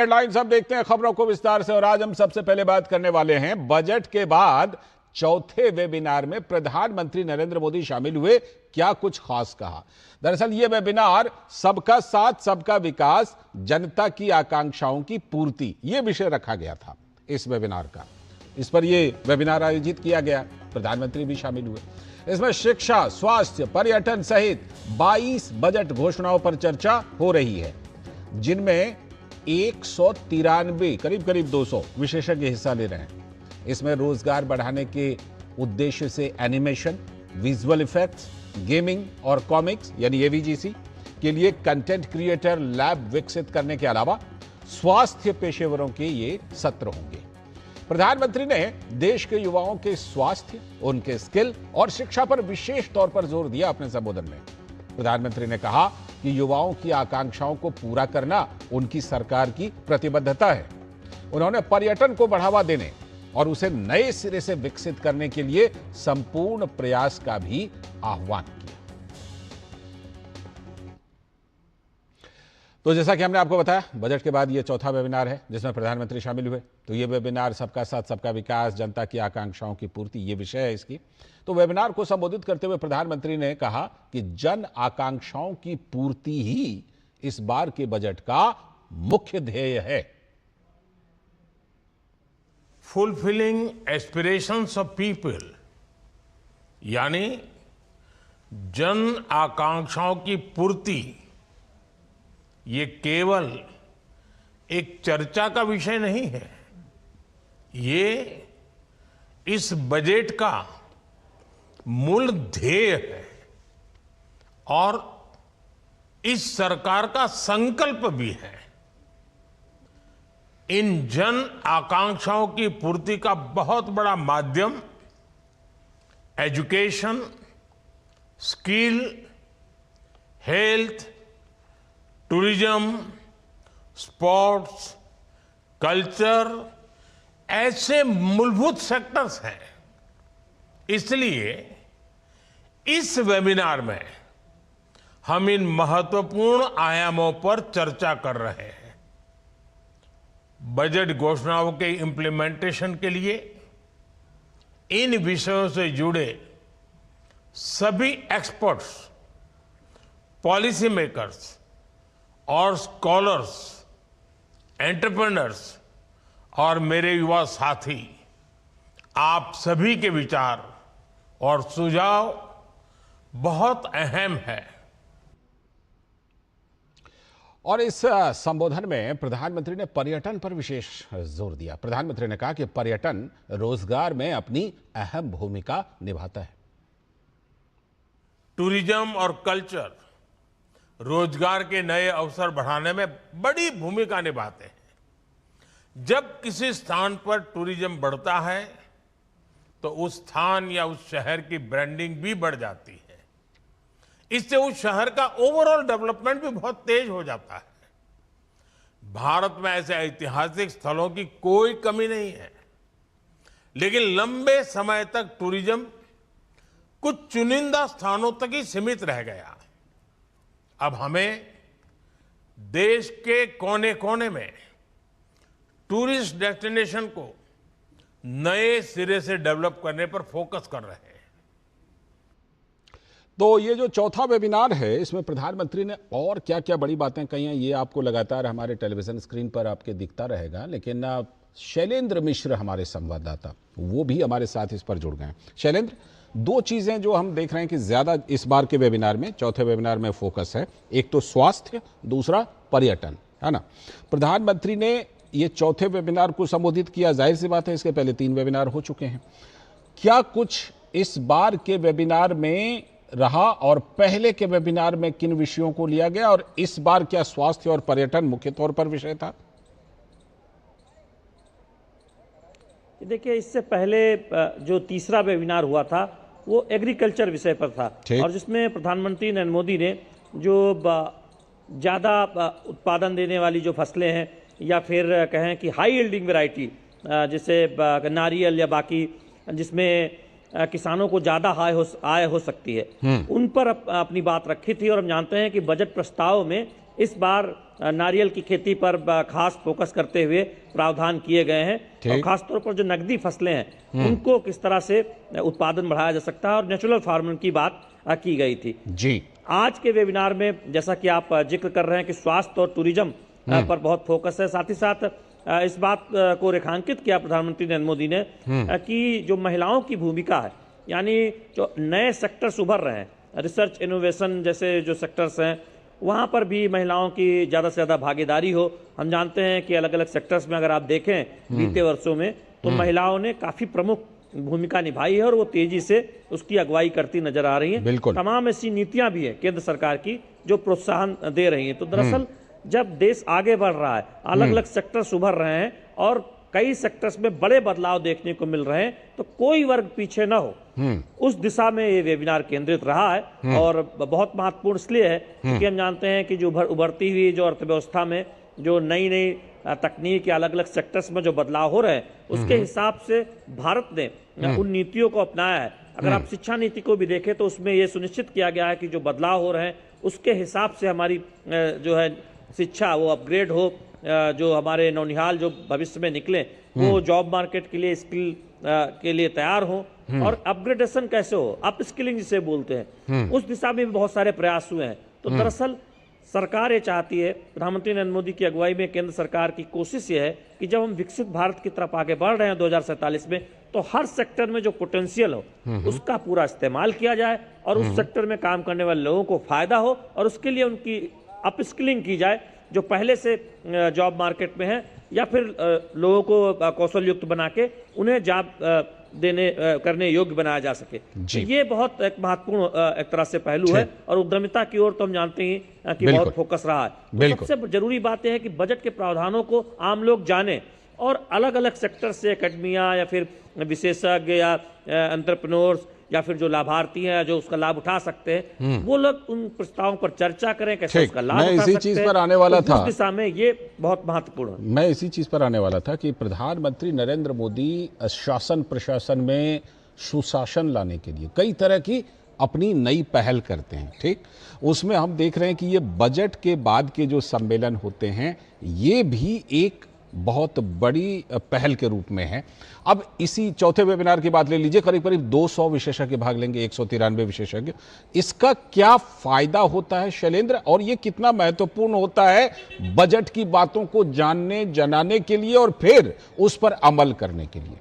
Headlines अब देखते हैं खबरों को विस्तार से। और आज हम सबसे पहले बात करने वाले हैं बजट के बाद चौथे वेबिनार में प्रधानमंत्री नरेंद्र मोदी शामिल हुए। क्या कुछ खास कहा? दरअसल यह वेबिनार सबका साथ सबका विकास, जनता की आकांक्षाओं की पूर्ति, यह विषय रखा गया था इस वेबिनार का। इस पर यह वेबिनार आयोजित किया गया, प्रधानमंत्री भी शामिल हुए। इसमें शिक्षा, स्वास्थ्य, पर्यटन सहित 22 बजट घोषणाओं पर चर्चा हो रही है, जिनमें 193 करीब 200 विशेषज्ञ हिस्सा ले रहे हैं। इसमें रोजगार बढ़ाने के उद्देश्य से एनिमेशन, विजुअल इफेक्ट्स, गेमिंग और कॉमिक्स यानी एवीजीसी के लिए कंटेंट क्रिएटर लैब विकसित करने के अलावा स्वास्थ्य पेशेवरों के ये सत्र होंगे। प्रधानमंत्री ने देश के युवाओं के स्वास्थ्य, उनके स्किल और शिक्षा पर विशेष तौर पर जोर दिया अपने संबोधन में। प्रधानमंत्री ने कहा कि युवाओं की आकांक्षाओं को पूरा करना उनकी सरकार की प्रतिबद्धता है। उन्होंने पर्यटन को बढ़ावा देने और उसे नए सिरे से विकसित करने के लिए संपूर्ण प्रयास का भी आह्वान किया। तो जैसा कि हमने आपको बताया, बजट के बाद यह चौथा वेबिनार है जिसमें प्रधानमंत्री शामिल हुए। तो यह वेबिनार सबका साथ सबका विकास, जनता की आकांक्षाओं की पूर्ति, यह विषय है इसकी। तो वेबिनार को संबोधित करते हुए प्रधानमंत्री ने कहा कि जन आकांक्षाओं की पूर्ति ही इस बार के बजट का मुख्य ध्येय है। फुलफिलिंग एस्पिरेशंस ऑफ पीपल, यानी जन आकांक्षाओं की पूर्ति, ये केवल एक चर्चा का विषय नहीं है, ये इस बजट का मूल ध्येय है और इस सरकार का संकल्प भी है। इन जन आकांक्षाओं की पूर्ति का बहुत बड़ा माध्यम education, skill, health, tourism, sports, culture, ऐसे मूलभूत सेक्टर्स हैं। इसलिए इस वेबिनार में हम इन महत्वपूर्ण आयामों पर चर्चा कर रहे हैं। बजट घोषणाओं के इंप्लीमेंटेशन के लिए इन विषयों से जुड़े सभी एक्सपर्ट्स, पॉलिसी मेकर्स और स्कॉलर्स, एंटरप्रेन्योर्स और मेरे युवा साथी, आप सभी के विचार और सुझाव बहुत अहम है। और इस संबोधन में प्रधानमंत्री ने पर्यटन पर विशेष जोर दिया। प्रधानमंत्री ने कहा कि पर्यटन रोजगार में अपनी अहम भूमिका निभाता है। टूरिज्म और कल्चर रोजगार के नए अवसर बढ़ाने में बड़ी भूमिका निभाते हैं। जब किसी स्थान पर टूरिज्म बढ़ता है तो उस स्थान या उस शहर की ब्रांडिंग भी बढ़ जाती है। इससे उस शहर का ओवरऑल डेवलपमेंट भी बहुत तेज हो जाता है। भारत में ऐसे ऐतिहासिक स्थलों की कोई कमी नहीं है, लेकिन लंबे समय तक टूरिज्म कुछ चुनिंदा स्थानों तक ही सीमित रह गया। अब हमें देश के कोने कोने में टूरिस्ट डेस्टिनेशन को नए सिरे से डेवलप करने पर फोकस कर रहे हैं। तो ये जो चौथा वेबिनार है, इसमें प्रधानमंत्री ने और क्या क्या बड़ी बातें कही हैं, ये आपको लगातार हमारे टेलीविजन स्क्रीन पर आपके दिखता रहेगा। लेकिन शैलेंद्र मिश्र, हमारे संवाददाता, वो भी हमारे साथ इस पर जुड़ गए हैं। शैलेंद्र, दो चीजें जो हम देख रहे हैं कि ज्यादा इस बार के वेबिनार में, चौथे वेबिनार में फोकस है, एक तो स्वास्थ्य, दूसरा पर्यटन, है ना। प्रधानमंत्री ने ये चौथे वेबिनार को संबोधित किया, जाहिर सी बात है इसके पहले 3 वेबिनार हो चुके हैं। क्या कुछ इस बार के वेबिनार में रहा और पहले के वेबिनार में किन विषयों को लिया गया, और इस बार क्या स्वास्थ्य और पर्यटन मुख्य तौर पर विषय था? देखिए, इससे पहले जो तीसरा वेबिनार हुआ था वो एग्रीकल्चर विषय पर था, और जिसमें प्रधानमंत्री नरेंद्र मोदी ने जो ज़्यादा उत्पादन देने वाली जो फसलें हैं, या फिर कहें कि हाई यील्डिंग वैरायटी, जैसे नारियल या बाकी, जिसमें किसानों को ज़्यादा आय हो सकती है, उन पर अपनी बात रखी थी। और हम जानते हैं कि बजट प्रस्ताव में इस बार नारियल की खेती पर खास फोकस करते हुए प्रावधान किए गए हैं और खासतौर पर जो नकदी फसलें हैं उनको किस तरह से उत्पादन बढ़ाया जा सकता है और नेचुरल फार्मिंग की बात की गई थी जी। आज के वेबिनार में जैसा कि आप जिक्र कर रहे हैं कि स्वास्थ्य और टूरिज्म पर बहुत फोकस है, साथ ही साथ इस बात को रेखांकित किया प्रधानमंत्री नरेंद्र मोदी ने कि जो महिलाओं की भूमिका है, यानी जो नए सेक्टर्स उभर रहे हैं, रिसर्च इनोवेशन जैसे जो सेक्टर्स हैं वहाँ पर भी महिलाओं की ज़्यादा से ज़्यादा भागीदारी हो। हम जानते हैं कि अलग अलग सेक्टर्स में अगर आप देखें बीते वर्षों में तो महिलाओं ने काफ़ी प्रमुख भूमिका निभाई है और वो तेजी से उसकी अगुवाई करती नजर आ रही हैं। तमाम ऐसी नीतियां भी हैं केंद्र सरकार की जो प्रोत्साहन दे रही हैं। तो दरअसल जब देश आगे बढ़ रहा है, अलग अलग सेक्टर्स उभर रहे हैं और कई सेक्टर्स में बड़े बदलाव देखने को मिल रहे हैं, तो कोई वर्ग पीछे न हो, उस दिशा में ये वेबिनार केंद्रित रहा है। और बहुत महत्वपूर्ण इसलिए है क्योंकि हम जानते हैं कि जो उभरती हुई जो अर्थव्यवस्था में जो नई नई तकनीक या अलग अलग सेक्टर्स में जो बदलाव हो रहे हैं उसके हिसाब से भारत ने उन नीतियों को अपनाया है। अगर आप शिक्षा नीति को भी देखें तो उसमें ये सुनिश्चित किया गया है कि जो बदलाव हो रहे हैं उसके हिसाब से हमारी जो है शिक्षा वो अपग्रेड हो, जो हमारे नौनिहाल जो भविष्य में निकले वो जॉब मार्केट के लिए स्किल के लिए तैयार हो और अपग्रेडेशन कैसे हो, अप स्किलिंग जिसे बोलते हैं, उस दिशा में भी बहुत सारे प्रयास हुए हैं। तो दरअसल सरकार ये चाहती है, प्रधानमंत्री नरेंद्र मोदी की अगुवाई में केंद्र सरकार की कोशिश ये है कि जब हम विकसित भारत की तरफ आगे बढ़ रहे हैं 2047 में, तो हर सेक्टर में जो पोटेंशियल हो उसका पूरा इस्तेमाल किया जाए और उस सेक्टर में काम करने वाले लोगों को फायदा हो और उसके लिए उनकी अपस्किलिंग की जाए, जो पहले से जॉब मार्केट में है, या फिर लोगों को कौशल युक्त बना के उन्हें जॉब करने योग्य बनाया जा सके। तो ये बहुत एक महत्वपूर्ण एक तरह से पहलू है और उद्यमिता की ओर तो हम जानते हैं कि बहुत फोकस रहा है। तो सबसे जरूरी बात यह है कि बजट के प्रावधानों को आम लोग जाने और अलग अलग सेक्टर से एकेडमिया या फिर विशेषज्ञ या एंटरप्रेन्योर्स या फिर जो लाभार्थी हैं जो उसका लाभ उठा सकते हैं वो लोग उन प्रस्तावों पर चर्चा करें, कैसे उसका लाभ उठा सकते हैं। चीज पर आने वाला था, उस दिशा में ये बहुत महत्वपूर्ण है। मैं इसी चीज पर आने वाला था कि प्रधानमंत्री नरेंद्र मोदी शासन प्रशासन में सुशासन लाने के लिए कई तरह की अपनी नई पहल करते हैं। ठीक, उसमें हम देख रहे हैं कि ये बजट के बाद के जो सम्मेलन होते हैं ये भी एक बहुत बड़ी पहल के रूप में है। अब इसी चौथे वेबिनार की बात ले लीजिए, करीब करीब 200 विशेषज्ञ भाग लेंगे, 193 विशेषज्ञ। इसका क्या फायदा होता है शैलेंद्र, और ये कितना महत्वपूर्ण होता है बजट की बातों को जानने जनाने के लिए और फिर उस पर अमल करने के लिए?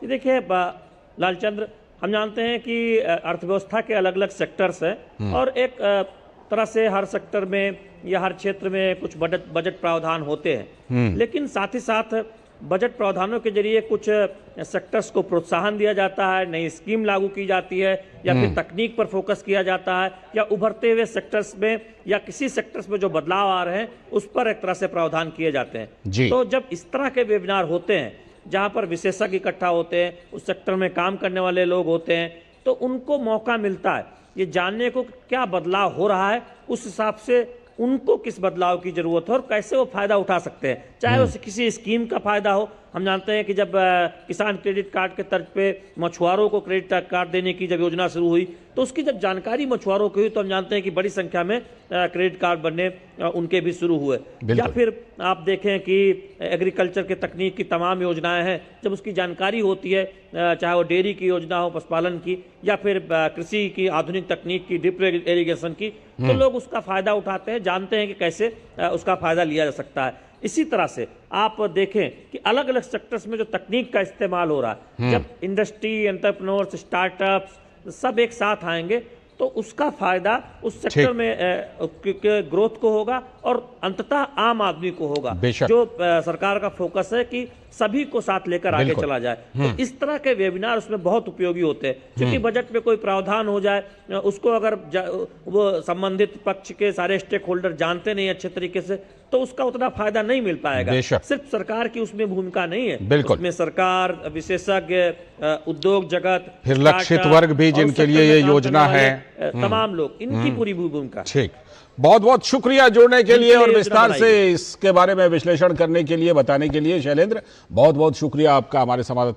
देखिए लालचंद्र, हम जानते हैं कि अर्थव्यवस्था के अलग अलग सेक्टर्स हैं और एक तरह से हर सेक्टर में या हर क्षेत्र में कुछ बजट प्रावधान होते हैं, लेकिन साथ ही साथ बजट प्रावधानों के जरिए कुछ सेक्टर्स को प्रोत्साहन दिया जाता है, नई स्कीम लागू की जाती है या फिर तकनीक पर फोकस किया जाता है, या उभरते हुए सेक्टर्स में या किसी सेक्टर्स में जो बदलाव आ रहे हैं उस पर एक तरह से प्रावधान किए जाते हैं। तो जब इस तरह के वेबिनार होते हैं जहाँ पर विशेषज्ञ इकट्ठा होते हैं, उस सेक्टर में काम करने वाले लोग होते हैं, तो उनको मौका मिलता है ये जानने को क्या बदलाव हो रहा है, उस हिसाब से उनको किस बदलाव की जरूरत है और कैसे वो फायदा उठा सकते हैं, चाहे वो किसी स्कीम का फायदा हो। हम जानते हैं कि जब किसान क्रेडिट कार्ड के तर्ज पे मछुआरों को क्रेडिट कार्ड देने की जब योजना शुरू हुई तो उसकी जब जानकारी मछुआरों को हुई तो हम जानते हैं कि बड़ी संख्या में क्रेडिट कार्ड बनने उनके भी शुरू हुए। या फिर आप देखें कि एग्रीकल्चर के तकनीक की तमाम योजनाएं हैं, जब उसकी जानकारी होती है, चाहे वो डेयरी की योजना हो, पशुपालन की, या फिर कृषि की आधुनिक तकनीक की, ड्रिप इरिगेशन की, तो लोग उसका फायदा उठाते हैं, जानते हैं कि कैसे उसका फायदा लिया जा सकता है। इसी तरह से आप देखें कि अलग अलग सेक्टर्स में जो तकनीक का इस्तेमाल हो रहा है, जब इंडस्ट्री, एंटरप्रेन्योर्स, स्टार्टअप्स सब एक साथ आएंगे तो उसका फायदा उस सेक्टर में ग्रोथ को होगा और अंततः आम आदमी को होगा। जो सरकार का फोकस है कि सभी को साथ लेकर आगे चला जाए, तो इस तरह के वेबिनार उसमें बहुत उपयोगी होते हैं। क्योंकि बजट में कोई प्रावधान हो जाए, उसको अगर वो संबंधित पक्ष के सारे स्टेक होल्डर जानते नहीं अच्छे तरीके से, तो उसका उतना फायदा नहीं मिल पाएगा। सिर्फ सरकार की उसमें भूमिका नहीं है, उसमें सरकार, विशेषज्ञ, उद्योग जगत, फिर लक्षित वर्ग भी जिनके लिए ये योजना है, तमाम लोग, इनकी पूरी भूमिका। ठीक, बहुत बहुत शुक्रिया जुड़ने के लिए और विस्तार से इसके बारे में विश्लेषण करने के लिए, बताने के लिए। शैलेंद्र, बहुत बहुत शुक्रिया आपका हमारे संवाददाता